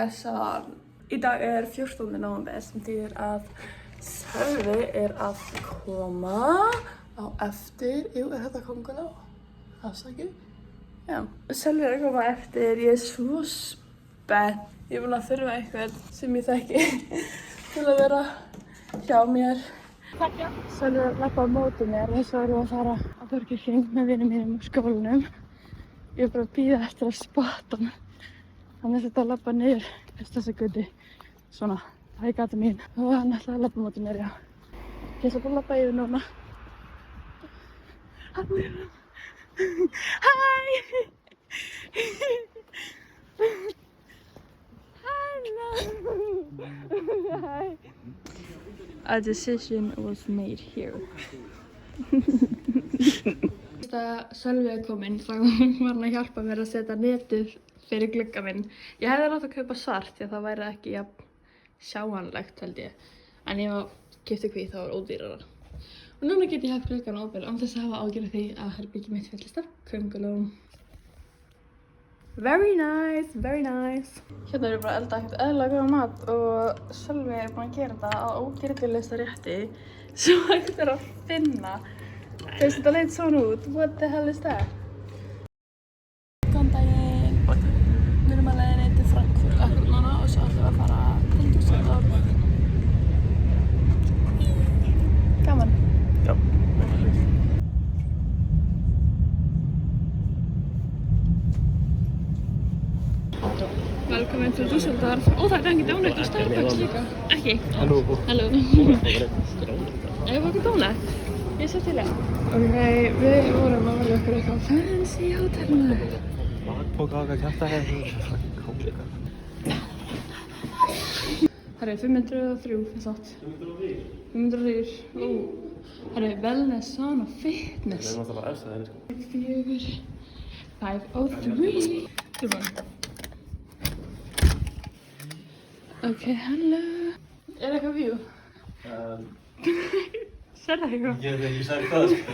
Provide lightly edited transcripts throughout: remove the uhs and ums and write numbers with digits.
Blessaðan. Í dag 14. nóvember sem þýðir að Sölvi að koma á eftir. Jú, þetta kónguló? Afsakið? Já. Sölvi að koma eftir. Ég svo spennt. Ég búin að þurfa eitthvað sem ég þekki til að vera hjá mér. Sölvi lappa á móti mér og svo erum við að fara á Burger King með vinum mínum úr skólanum. Ég bara að bíða eftir að spotta hann. Hann þetta að labba niður þessa götu, svona, það er gata mín og hann ætlaði að labba móti mér, já. Ég ætla bara að labba yfir núna. Hæ! Hello! Hi! A decision was made here. Þegar Sölvi kominn, þá var hann að hjálpa mér að setja netið fyrir glugga minn. Ég hefði átt að kaupa svart því að það væri ekki jafn sjáanlegt held ég. En ef ég keypti hvítt þá var ódýrara. Og núna get ég haft gluggan opinn án þess að hafa ágjörð því að herbergið mitt fyllist af köngulóm. Very nice, very nice. Hérna erum við bara að elda ekkert eðlilega góðan mat og Sölvi er búinn að gera þetta á ógirnilegasta rétti sem hægt að finna. Þegar þetta leit svona út, what the hell is that? Við erum að leiðinni til Frankfurt akkur núna og svo ætlum við að fara til Düsseldorf. Gaman. Já. Velkomin til Düsseldorf. Ó, það er ekki dónætt á Starbucks líka. Ekki? Halló. Halló. Ég var ekki dónætt. Ég sé til það. Ok, við vorum að velja okkur eitthvað fancy hótelinu. Bakpoka okkar kjafta hefur fucking kóka. Það er 503 finnst átt. 503. Ó. Það er wellness, sauna, fitness. Það er náttúrulega eftir það henni sko. 4, 503. Tilbúin. Ok, hello. Er eitthvað view? Sér það eitthvað? Ég veit ekki sagt það sko.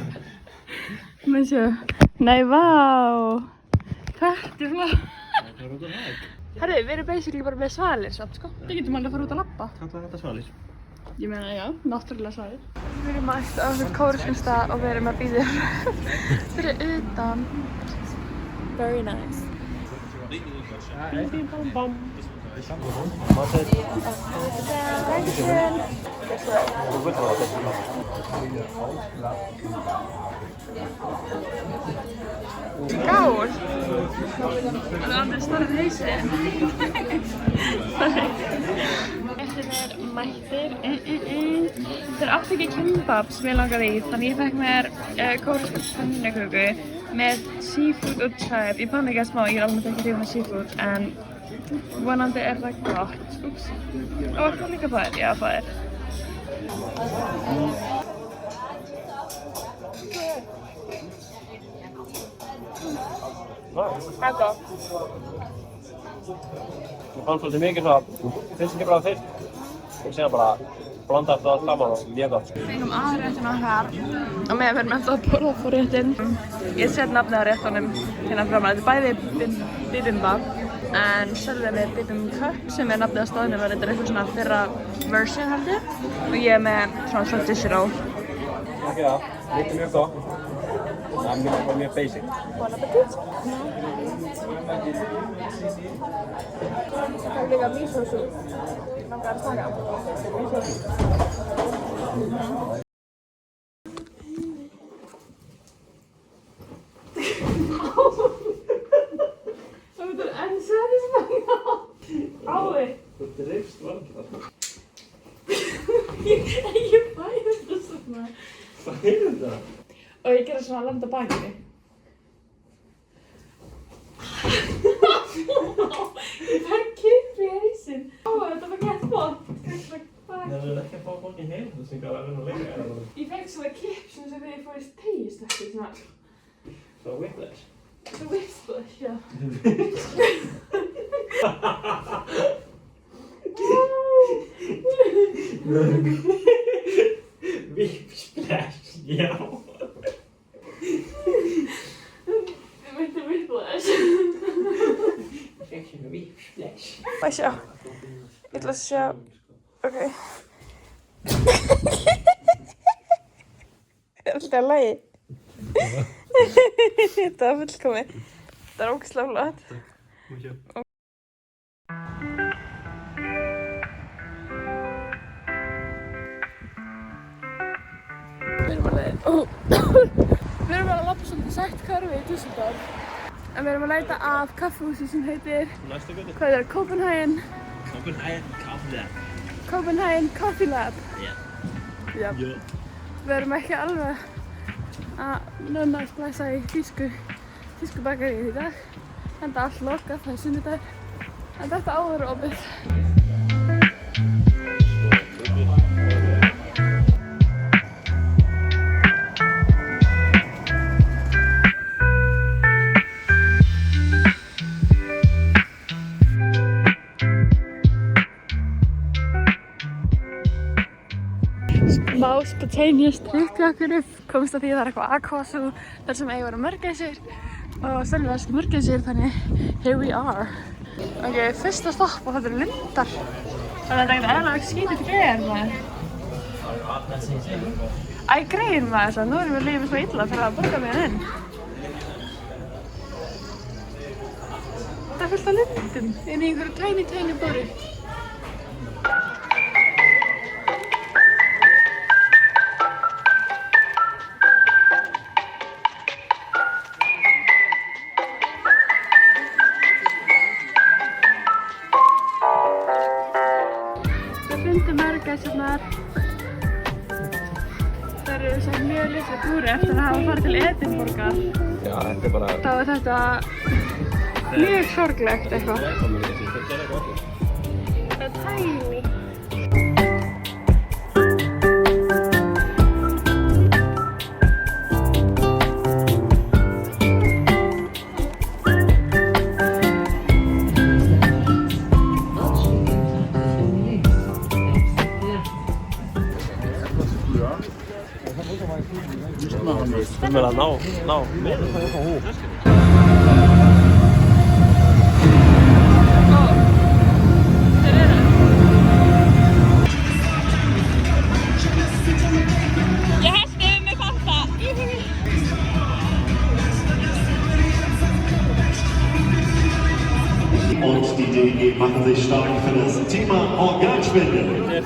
Menn sjá. Nei, vá. Þetta er flott. Það er út af hæg. Herru, við erum basically bara með svalir samt, sko. Við getum alveg að fara út að labba. Kallar þetta svalir? Ég meina, já, náttúrulega svalir. Við erum mætt á einhvern kóruskynstað og við erum að bíða fyrir utan. Very nice. Bim, bam, bam. Skál! Það er alveg starrið hausinn. Eftir mættir. Þeir áttu ekki kimbab sem ég langaði í, þannig ég fekk mér kóreska pönnuköku með seafood og chive. Ég panna ekki að smá, ég er alveg ekki hrifin af seafood, en vonandi er það gott. Úps. Og það líka fær, já fær. Það er gott. Ég fann svolítið mikið svona, finnst ekki bara fyrst og síðan bara blanda eftir allt saman og mjög gott. Við fengum aðréttina hér og með verðum eftir að borða på réttinn. Ég set nafnið á réttunum hérna framan. Þetta er bæði bibimbap en Sölvi með bibimbap sem er nafnið á staðnum og þetta er eitthvað svona fyrra version held ég og ég er með svona traditional. Ekki það, þetta er mjög gott. Það er mjög basic. Bon appetit! Það er líka miso-soup. Langar að smaka. Það er enn sæðislega. Ái! Þú dreifst varla. Ég fæ þetta svona. Hvað er þetta? Og ég gera svona að landa bakinu. Ég fæ kippi í hausinn. Þetta var gett bort. Það er ekki að fá fólk í heim þess að það er að vinna leika eða það. Ég fekk svona kipp sem þegar ég fór í tegistökki svona. Svo whiplash. Svo whiplash, já. Whiplash, já. Ég meinti Whiplash. Fekk svona whiplash. Má ég sjá? Ég ætla að sjá. Ok. Er alltaf að lagi? Þetta var fullkomið. Þetta er ógeðslega flott. Við erum að labba svolítið sætt hverfi í Düsseldorf. En við erum að leita að kaffihúsi sem heitir, hvað er það, Copenhagen Coffee Lab. Já. Við erum ekki alveg að nenna að splæsa í þýsku bakaríið í dag. Enda allt lokað, það er sunnudagur. En þetta á að vera opið. Smá spontaneous trip hjá okkur. Komst að því að það er eitthvað aquasú þar sem eigi að vera mörgæsir og sennilega mörgæsir, þannig here we are. Ok, fyrsta stopp og þetta eru lundar. Þannig að þetta er ekkert eðlilega skítið greiðir maður. Æ, greiðir maður þess að nú erum við lífið svo illa fyrir að borga mig inn. Það er fullt af lundum inn í einhverju tiny búri. Mörgæsirnar. Það eru svo mjög litlu búri eftir að hafa farið til Edinborgar. Já, þetta er bara... Þá er þetta mjög sorglegt eitthvað. Það er tiny. Við erum að ná með það upp á hú. Ég hesti yfir mig fanta. Und die DEG machen sich stark für das Thema Organspende.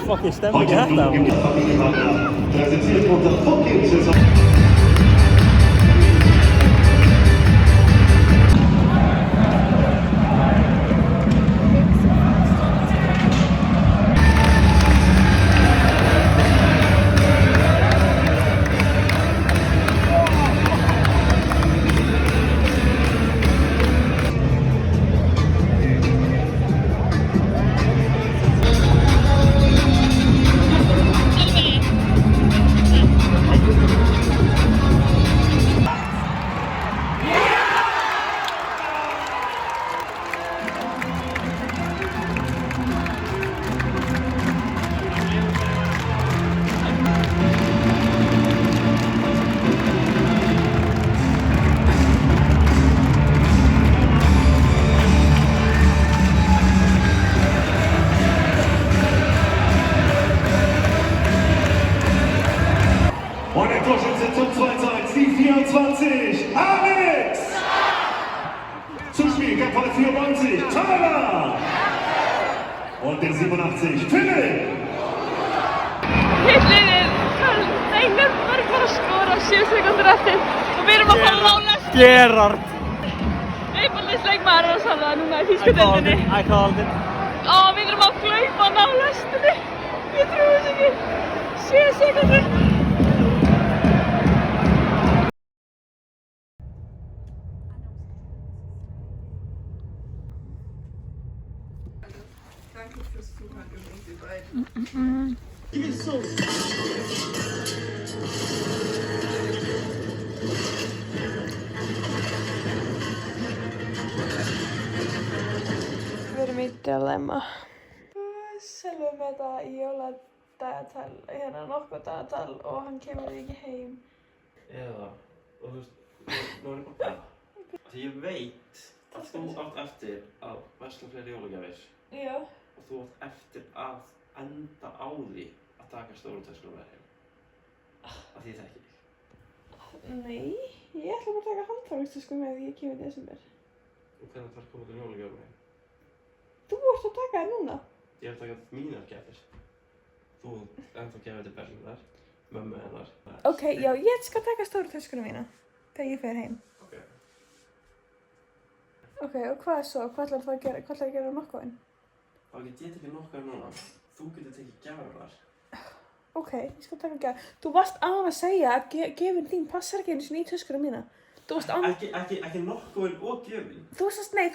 Heute im Familienpartner präsentiert unser Vorgehenssaison. Und der Torschütze zum 2:1, die 24, Alex! Zuspiel, Kampfhalle 94, Tyler! Und der 87, Philipp! Hitt liðið, þeir nefnir bara að skora 7 sekúndur eftir og við erum að fara að rána Gerard! Leikmaður er að sanna það núna í þýsku deildinni. I called it. Við erum að hlaupa ná lestinni. Ég trúi þess ekki. 7 sekúndur. Við erum í dilemma. Selum þetta í dagatal, hérna nokkuð dagatal og hann kemur ekki heim. Eða, og þú veist, nú er ég bara að bæða. Því ég veit að þú átt eftir að versla fleiri jólagjafir. Já. Og þú átt eftir að enda á því að taka stóru töskuna með heim. Af því ég þekki þig. Nei, ég ætla bara að taka handfæringstösku með því ég kemur í desember. Og hvernig þarf að koma til jólagjafir heim? Þú ert að taka þér núna? Ég er að taka mínar gjafir. Þú ennþá gjafir til Berlínar, mömmu hennar. Ok, já, ég skal taka stóru töskuna mína þegar ég fer heim. Ok. Ok, og hvað er svo? Hvað ætlar það að gera? Hvað ætlar að gera á nokkuðin? Þá get ég tekið nokkar núna. Þú getur tekið gjafirnar. Ok, ég skal taka gjafir. Þú varst án að segja að gefin þín passar ekki einu sinni í töskuna mína. Þú varst án... Ekki nokkuðin og gjöfin. Þú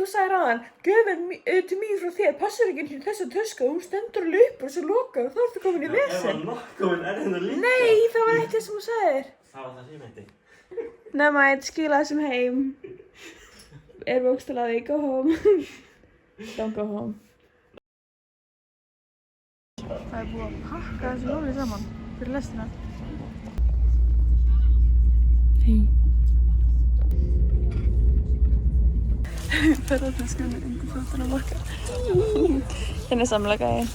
sagði ráðan, gjöfin til mín frá þér passar ekki einu sinni í þessa tösku. Hún stendur og lupur og svo lokar og þá ertu komin í vesen. Ef nokkuðin hérna líka. Nei, það var eitt sem þú sagðir. Það var það sem ég meinti. Nema, ég skila þessum heim. Er bókstalaði, go home. Don't go home. Það er búið að pakka þessu jóli saman fyrir lestina. Hei. Ferðartöskunni undir fötunum okkar. Hérna er samlega gæði.